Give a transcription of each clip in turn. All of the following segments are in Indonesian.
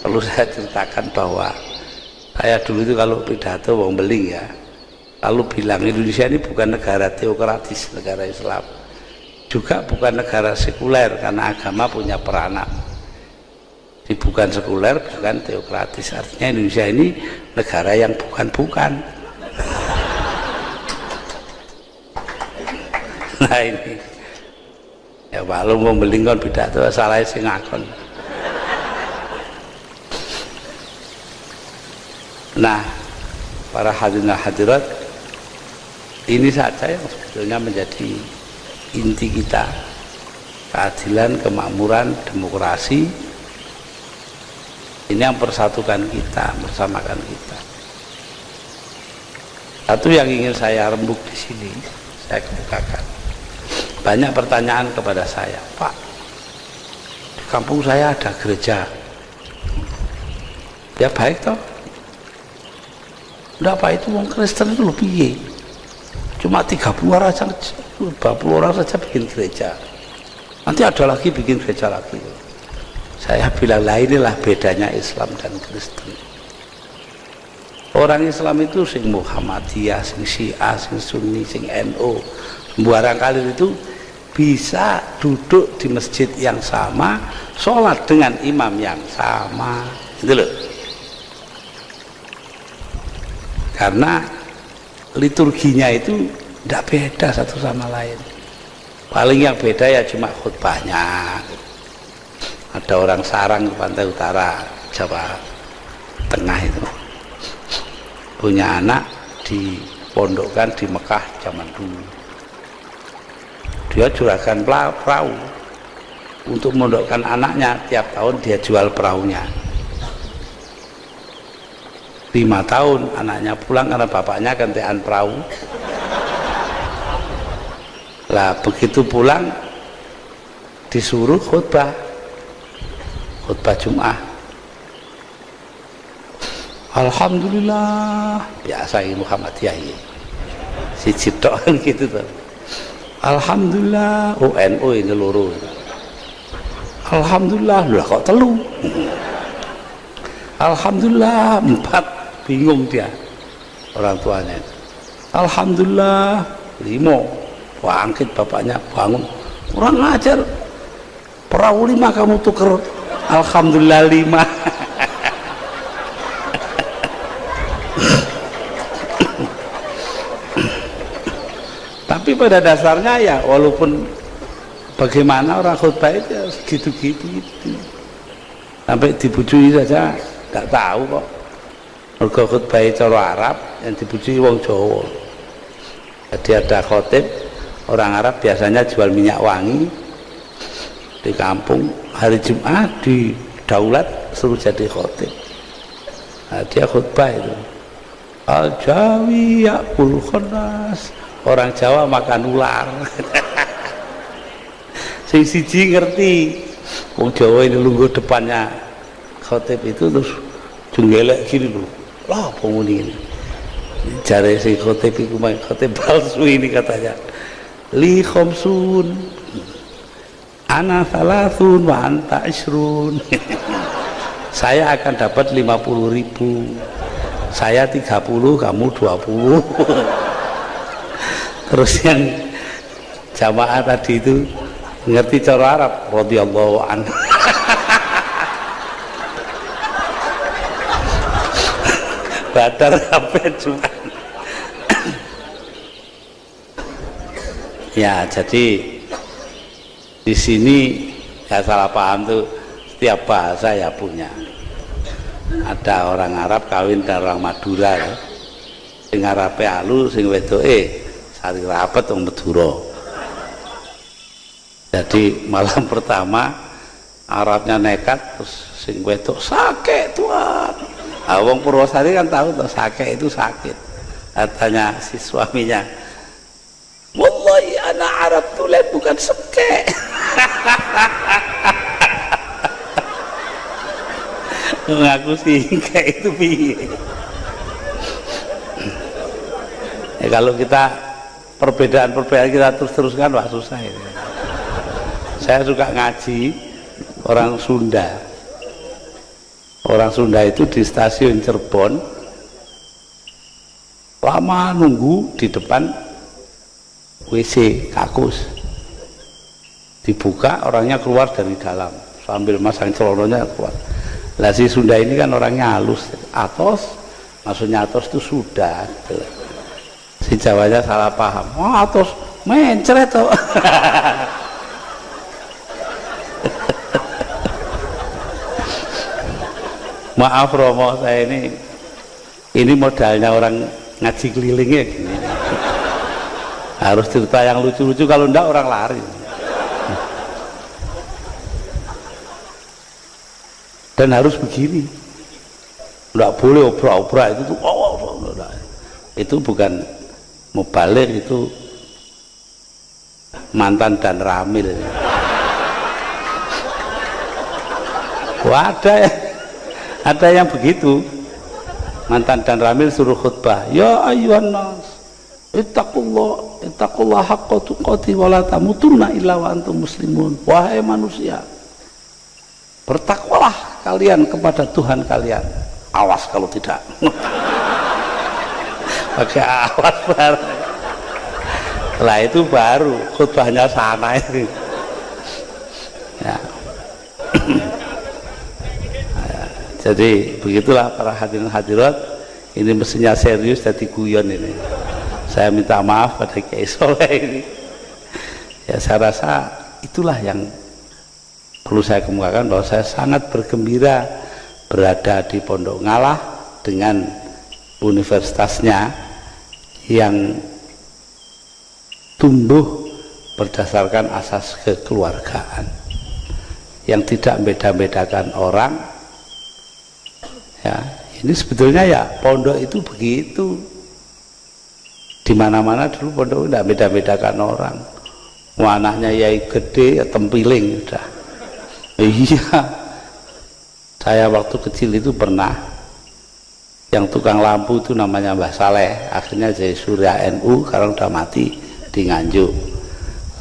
Perlu saya ceritakan bahwa saya dulu itu kalau pidato wong beling ya, lalu bilang Indonesia ini bukan negara teokratis, negara Islam, juga bukan negara sekuler karena agama punya peranan. Jadi bukan sekuler, bukan teokratis, artinya Indonesia ini negara yang bukan-bukan. Nah ini ya walau mau belingkon pidato salah sing ngakon. Nah para hadirin hadirat, ini saja yang sebetulnya menjadi inti kita, keadilan, kemakmuran, demokrasi. Ini yang persatukan kita, bersamakan kita. Satu yang ingin saya rembuk di sini, saya kemukakan. Banyak pertanyaan kepada saya, Pak, di kampung saya ada gereja. Ya baik toh. Enggak apa itu orang Kristen itu lebih. Cuma 30 orang saja, 40 orang saja bikin gereja. Nanti ada lagi bikin gereja lagi. Saya bilang lah inilah bedanya Islam dan Kristen. Orang Islam itu sing Muhammadiyah, sing Syiah, sing Sunni, sing NU, barangkali itu bisa duduk di masjid yang sama, sholat dengan imam yang sama, gitu loh. Karena liturginya itu tidak beda satu sama lain. Paling yang beda ya cuma khutbahnya. Ada orang sarang ke pantai utara Jawa Tengah itu punya anak dipondokkan di Mekah zaman dulu. Dia juragan perahu untuk memondokkan anaknya, tiap tahun dia jual perahunya. 5 tahun anaknya pulang karena bapaknya gantian perahu. Lah begitu pulang disuruh khutbah Jumat. Alhamdulillah, biasa ini Muhammadiyah ini si cidok gitu tuh. Alhamdulillah, NU ini loro. Alhamdulillah, lah kok telu. Alhamdulillah 4, bingung dia orang tuanya. Alhamdulillah 5, bangkit bapaknya bangun. Kurang ajar, perahu 5 kamu tuker. Alhamdulillah 5. Tapi pada dasarnya ya walaupun bagaimana orang khutbah itu gitu-gitu sampai dibujui saja nggak tahu kok. Mergo khutbah cara Arab yang dibujui wong Jawa. Jadi ada khotib orang Arab biasanya jual minyak wangi di kampung, hari Jumat di daulat suruh jadi khotib. Nah, dia khutbah itu Al-Jawi ya'kul khannas, orang Jawa makan ular. Sing siji ngerti wong Jawa ini lungguh depannya khotib itu terus jenggelek gini loh, lah apa ini jare si khotib itu khotib palsu ini katanya li khamsun ana thalathun wa anta isrun. Saya akan dapat 50.000, saya 30, kamu 20. Terus yang jamaah tadi itu ngerti cara Arab, radhiyallahu anhu. Badar sampai Jumat. Ya, jadi di sini ya salah paham tuh, setiap bahasa ya punya. Ada orang Arab kawin dengan orang Madura ya. Sing Arabe alu, sing wedoke sari rapet wong Madura. Jadi malam pertama Arabnya nekat, terus sing wedok sakit Tuhan. Wong Purwosari kan tahu tuh sakit itu sakit. Katanya si suaminya, wallahi anak Arab tulen bukan sekek. Ngaku sih kayak itu piye. Ya, kalau kita perbedaan kita terus-teruskan wah susah ini. Saya suka ngaji orang Sunda. Orang Sunda itu di stasiun Cirebon lama nunggu di depan WC kakus, dibuka orangnya keluar dari dalam sambil masang celonanya keluar. Lah si Sunda ini kan orangnya halus, atos, maksudnya atos itu sudah gitu. Si Jawanya salah paham, wah atos mencret toh. Maaf Romo, saya ini modalnya orang ngaji kelilingnya gini. Harus cerita yang lucu-lucu, kalau enggak orang lari. Dan harus begini, enggak boleh obrak-obrak itu tuh. Itu bukan mubalik, itu mantan dan ramil. Wah, ada yang begitu, mantan dan ramil suruh khutbah, ya ayyuhan nas ittaqullah haqqa tuqatih wa la tamutunna illa wa antum muslimun. Wahai manusia, bertakwalah kalian kepada Tuhan kalian, awas kalau tidak. Pakai awas baru. Lah itu baru khutbahnya sana itu. Ya. Jadi begitulah para hadirin hadirat, ini mestinya serius jadi guyon ini. Saya minta maaf pada Kiai Soleh ini. Ya saya rasa itulah yang perlu saya kemukakan, bahwa saya sangat bergembira berada di Pondok Ngalah dengan universitasnya yang tumbuh berdasarkan asas kekeluargaan, yang tidak beda-bedakan orang. Ya, ini sebetulnya ya pondok itu begitu. Di mana-mana dulu pondok tidak beda-bedakan orang. Wah, anaknya yai gede ya tempiling udah. Iya. Saya waktu kecil itu pernah, yang tukang lampu itu namanya Mbah Saleh, akhirnya jadi Surya NU, sekarang udah mati di Nganjuk.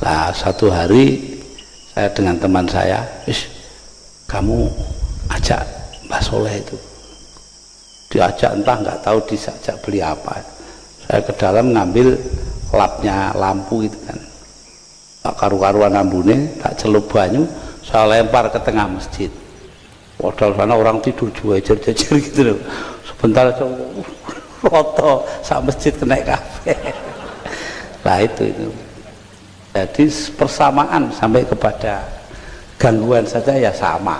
Nah, satu hari saya dengan teman saya, kamu ajak Mbah Soleh itu. Diajak entah nggak tahu diajak beli apa. Saya ke dalam ngambil lapnya lampu itu kan, tak karu-karuan lambune, tak celup banyu, saya lempar ke tengah masjid. Padahal sana orang tidur jejer-jejer gitu loh. Sebentar foto sak masjid kena kafe. Nah itu. Jadi persamaan sampai kepada gangguan saja ya sama.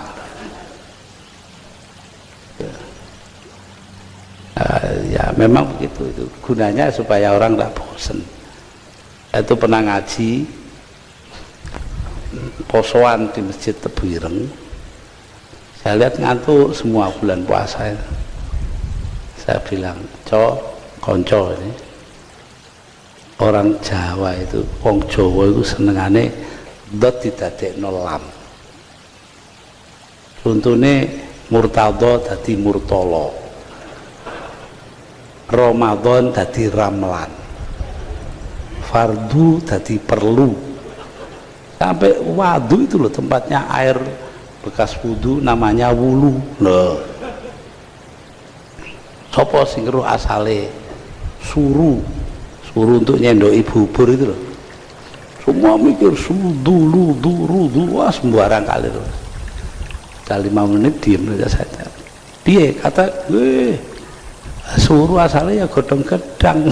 Ya memang begitu, itu gunanya supaya orang tidak bosan. Itu pernah ngaji posoan di Masjid Tebuireng, saya lihat ngantuk semua bulan puasa itu. Saya bilang, konco ini orang Jawa itu, wong Jawa itu senengane dot didadekno lam. Contohnya murtadho dadi murtolo, Ramadan dadi ramlan, fardu dadi perlu, sampai wadu itu loh tempatnya air bekas wudu namanya wulu. Loh, sopo sing roh asale suru untuk nyendoki bubur itu loh, semua mikir dulu wah sembarang kali loh. Sekali 5 menit diem saja saya. Dia kata suruh asalnya ya godong gedang.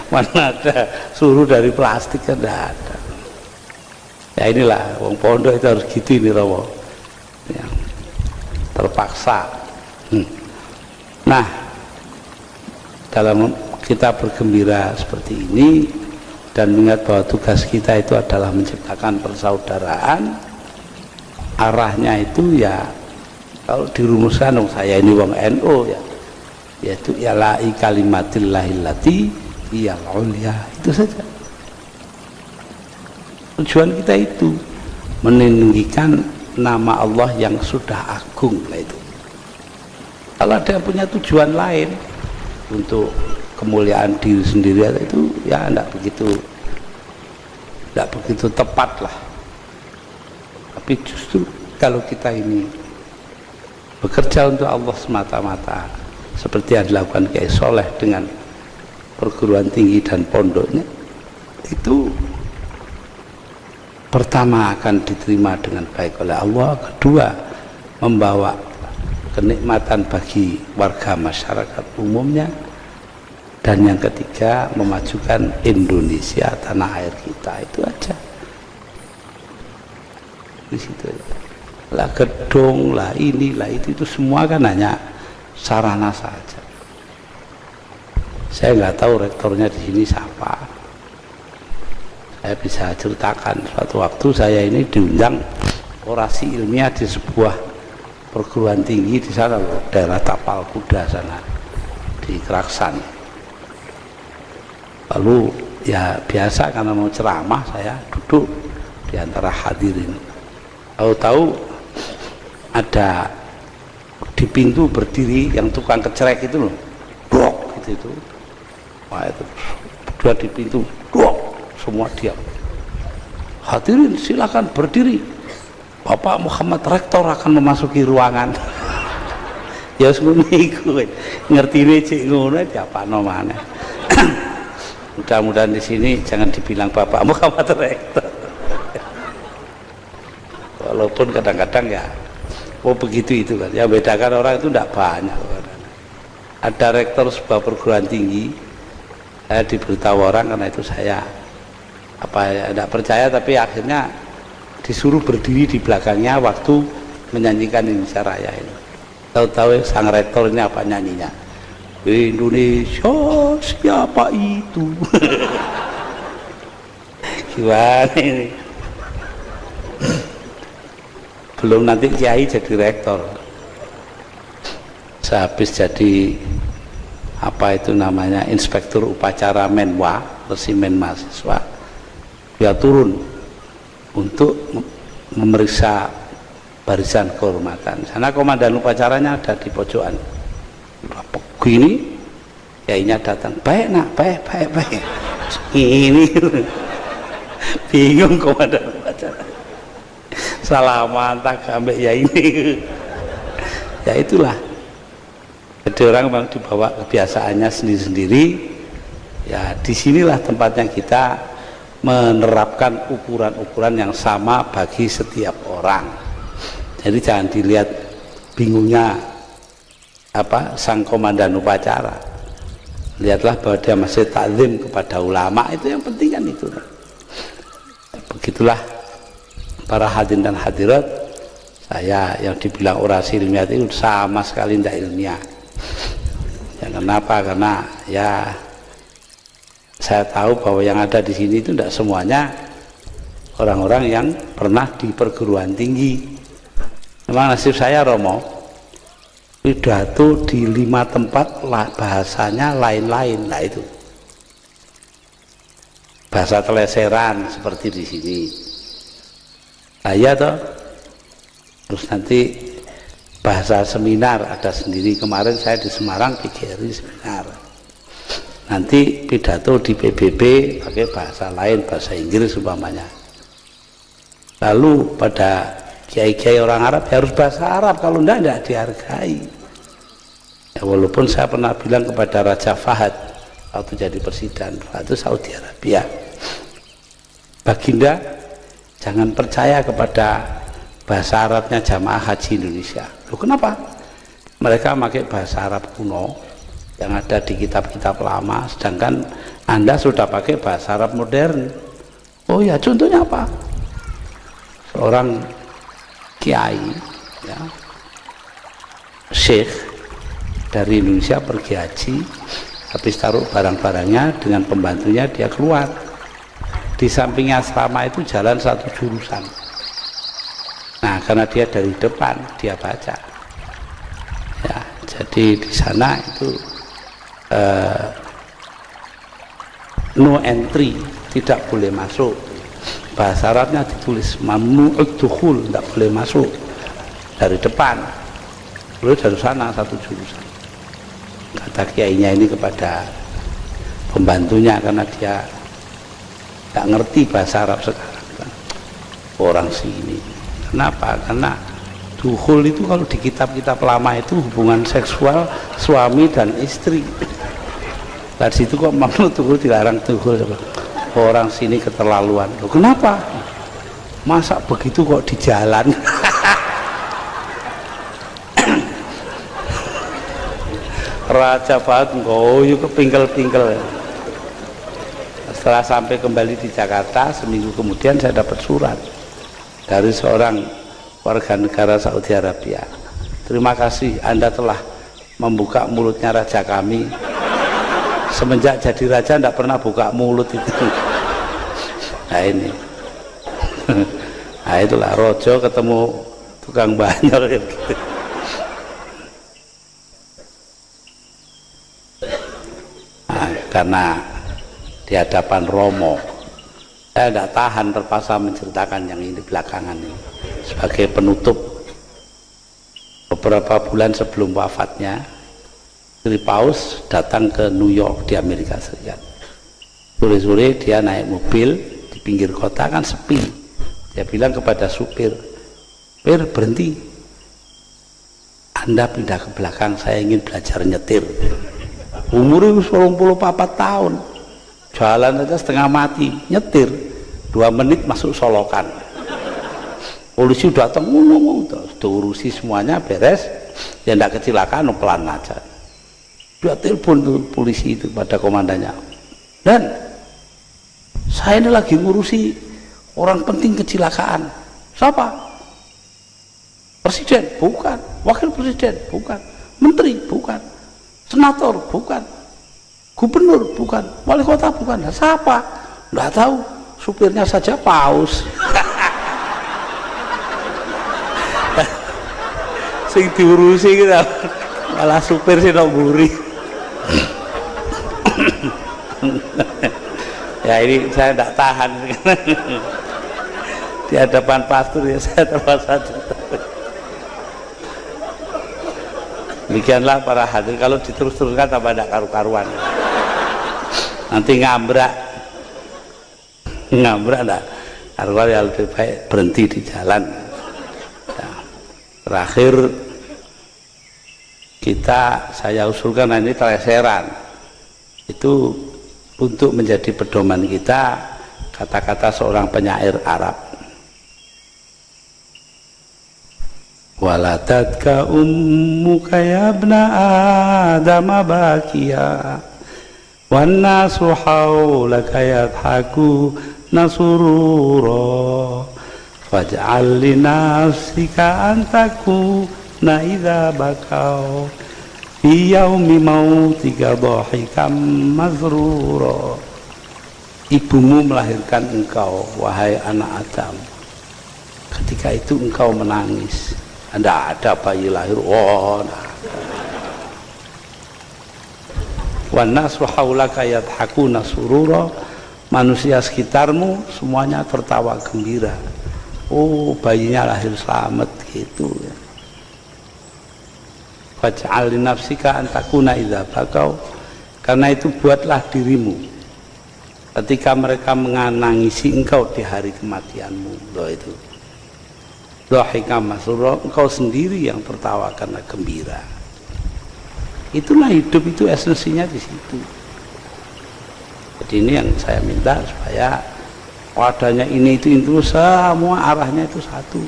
Mana ada suruh dari plastik, kan tidak ada. Ya inilah wong pondok itu harus gitu ini Romo ya, terpaksa. Nah, dalam kita bergembira seperti ini dan mengingat bahwa tugas kita itu adalah menciptakan persaudaraan, arahnya itu ya kalau dirumuskan, saya ini wong NU ya, yaitu yala'i kalimatillahillati iyal ulia, itu saja tujuan kita, itu meninggikan nama Allah yang sudah agung. Nah itu kalau ada yang punya tujuan lain untuk kemuliaan diri sendiri, itu ya tidak begitu tepat lah. Tapi justru kalau kita ini bekerja untuk Allah semata-mata seperti yang dilakukan Kiai Soleh dengan perguruan tinggi dan pondoknya, itu pertama akan diterima dengan baik oleh Allah, kedua membawa kenikmatan bagi warga masyarakat umumnya, dan yang ketiga memajukan Indonesia, tanah air kita. Itu aja di situ aja. Lah gedung lah ini lah itu semua kan hanya sarana saja. Saya nggak tahu rektornya di sini siapa. Saya bisa ceritakan, suatu waktu saya ini diundang orasi ilmiah di sebuah perguruan tinggi di sana, daerah Tapal Kuda sana di Keraksan. Lalu ya biasa karena mau ceramah saya duduk di antara hadirin. Tahu-tahu ada di pintu berdiri yang tukang kecerek itu loh, brok gitu itu. Wah itu berdua di pintu, brok, semua diam. Hadirin silakan berdiri. Bapak Muhammad Rektor akan memasuki ruangan. Ya ngono iku. Ngertine cek ngono diapano maneh. Mudah-mudahan di sini jangan dibilang Bapak Muhammad Rektor. Walaupun kadang-kadang ya begitu itu kan. Yang bedakan orang itu tidak banyak. Ada rektor sebuah perguruan tinggi, saya diberitahu orang karena itu saya tidak percaya, tapi akhirnya disuruh berdiri di belakangnya waktu menyanyikan Indonesia Raya ini. Tahu-tahu sang rektor ini apa nyanyinya? Indonesia siapa itu? Gimana ini? Belum nanti kiai jadi rektor, sehabis jadi apa itu namanya inspektur upacara Menwa, resimen mahasiswa, dia turun untuk memeriksa barisan kehormatan. Sana komandan upacaranya ada di pojokan. Begini, kiainya datang, baik nak, baik. Ini bingung komandan upacara. Salaman tak ambek ya ini. Ya itulah. Jadi orang memang dibawa kebiasaannya sendiri-sendiri. Ya disinilah tempatnya kita menerapkan ukuran-ukuran yang sama bagi setiap orang. Jadi jangan dilihat bingungnya sang komandan upacara. Lihatlah bahwa dia masih takzim kepada ulama, itu yang penting kan itu. Begitulah para hadirin dan hadirat, saya yang dibilang orasi ilmiah itu sama sekali tidak ilmiah. Ya, kenapa? Karena ya saya tahu bahwa yang ada di sini itu tidak semuanya orang-orang yang pernah di perguruan tinggi. Memang nasib saya Romo, pidato di 5 tempat bahasanya lain-lain. Nah itu bahasa teleseran seperti di sini. Iya toh. Terus nanti bahasa seminar ada sendiri. Kemarin saya di Semarang PGRI seminar. Nanti pidato di PBB pakai bahasa lain, bahasa Inggris umpamanya. Lalu pada kiai-kiai orang Arab ya harus bahasa Arab, kalau tidak dihargai. Ya, walaupun saya pernah bilang kepada Raja Fahad waktu jadi presiden, itu Saudi Arabia, Baginda jangan percaya kepada bahasa Arabnya jamaah haji Indonesia. Loh kenapa? Mereka pakai bahasa Arab kuno yang ada di kitab-kitab lama, sedangkan Anda sudah pakai bahasa Arab modern. Oh ya, contohnya apa? Seorang kiai, ya, syekh dari Indonesia pergi haji, habis taruh barang-barangnya dengan pembantunya, dia keluar. Di sampingnya asrama itu jalan satu jurusan. Nah, karena dia dari depan, dia baca. Ya, jadi di sana itu no entry, tidak boleh masuk. Bahasa Arabnya ditulis mamnu'ud dukhul, tidak boleh masuk dari depan. Lalu dari sana satu jurusan. Kata kiainya ini kepada pembantunya, karena dia tak ngerti bahasa Arab sekarang kan. Orang sini Kenapa? Karena dukhul itu kalau di kitab-kitab lama itu hubungan seksual suami dan istri. Dari situ kok mamnu dukhul dilarang dukhul. Orang sini keterlaluan. Loh, kenapa? Masa begitu kok di jalan? Raja banget, yuk kepingkel-pingkel. Setelah sampai kembali di Jakarta, seminggu kemudian saya dapat surat dari seorang warga negara Saudi Arabia. Terima kasih Anda telah membuka mulutnya raja kami. Semenjak jadi raja tidak pernah buka mulut itu. Nah ini. Nah itulah rojo ketemu tukang banyor gitu. Nah, karena di hadapan Romo saya tidak tahan, terpaksa menceritakan yang ini belakangan ini sebagai penutup. Beberapa bulan sebelum wafatnya, Sri Paus datang ke New York di Amerika Serikat. Sore-sore dia naik mobil di pinggir kota, kan sepi. Dia bilang kepada supir, "Pir, berhenti, Anda pindah ke belakang, saya ingin belajar nyetir." Umurnya 24 tahun, jalan aja setengah mati, nyetir 2 menit masuk Solokan. Polisi datang, urusi semuanya beres, ya tidak kecelakaan, pelan aja. Dia telepon tuh polisi itu pada komandannya, "Dan saya ini lagi ngurusi orang penting kecelakaan." "Siapa?" "Presiden." "Bukan." "Wakil presiden?" "Bukan." "Menteri?" "Bukan." "Senator?" "Bukan." "Gubernur?" "Bukan." "Wali kota?" "Bukan." "Nah, siapa?" "Nggak tahu, supirnya saja Paus." Sing diurusi kita malah supir sih nomburi. Ya ini saya tidak tahan. Di hadapan pastor ya saya terpaksa. Demikianlah para hadirin, kalau diterus-teruskan tambah tidak karu-karuan. Nanti ngambrak enggak karuan, ya lebih baik berhenti di jalan. Nah, terakhir saya usulkan ini teleseran itu untuk menjadi pedoman kita, kata-kata seorang penyair Arab. "Waladatka ummuka ya ibna Adam bakiya wan nasu haulaka yadhaku nasurura faj'al li nafsika an takuna idza bakau fi yaumi mautika dhahikam mazrura." Ibumu melahirkan engkau, wahai anak Adam. Ketika itu engkau menangis. Tidak ada bayi lahir, wan nasu haulaka yadhakuna surura, manusia sekitarmu semuanya tertawa gembira. Oh, bayinya lahir selamat gitu ya. Faj'al li nafsika an takuna idza bakau, karena itu buatlah dirimu ketika mereka menangisi engkau di hari kematianmu. Loh itu dhahika masrura, engkau sendiri yang tertawa karena gembira. Itulah hidup, itu esensinya di situ. Jadi ini yang saya minta, supaya wadahnya ini itu semua arahnya itu satu,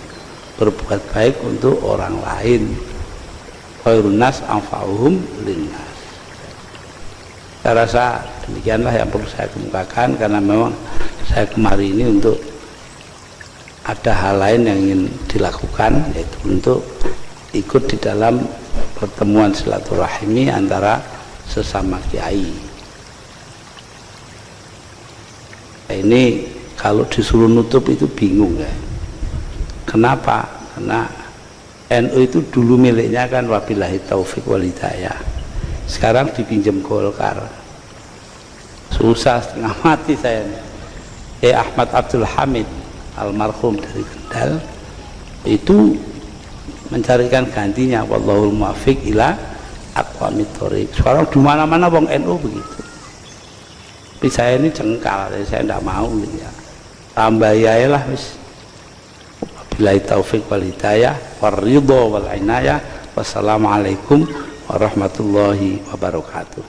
berbuat baik untuk orang lain. Khairun nas anfa'uhum linnas. Saya rasa demikianlah yang perlu saya kemukakan, karena memang saya kemari ini untuk ada hal lain yang ingin dilakukan, yaitu untuk ikut di dalam pertemuan silaturahmi antara sesama kiai. Nah, ini kalau disuruh nutup itu bingung ya. Kenapa? Karena NU itu dulu miliknya kan wabillahi taufik wal hidayah, sekarang dipinjam Golkar. Susah setengah mati saya nih. Ahmad Abdul Hamid almarhum dari Kendal itu mencarikan gantinya, wallahul muwaffiq ila aqwamit thoriq. Sekarang di mana-mana wong NU begitu. Tapi saya ini jengkal, saya tidak mau ya. Tambah ya lah wis. Billahi taufiq wal hidayah waridho wal inayah. Wassalamualaikum warahmatullahi wabarakatuh.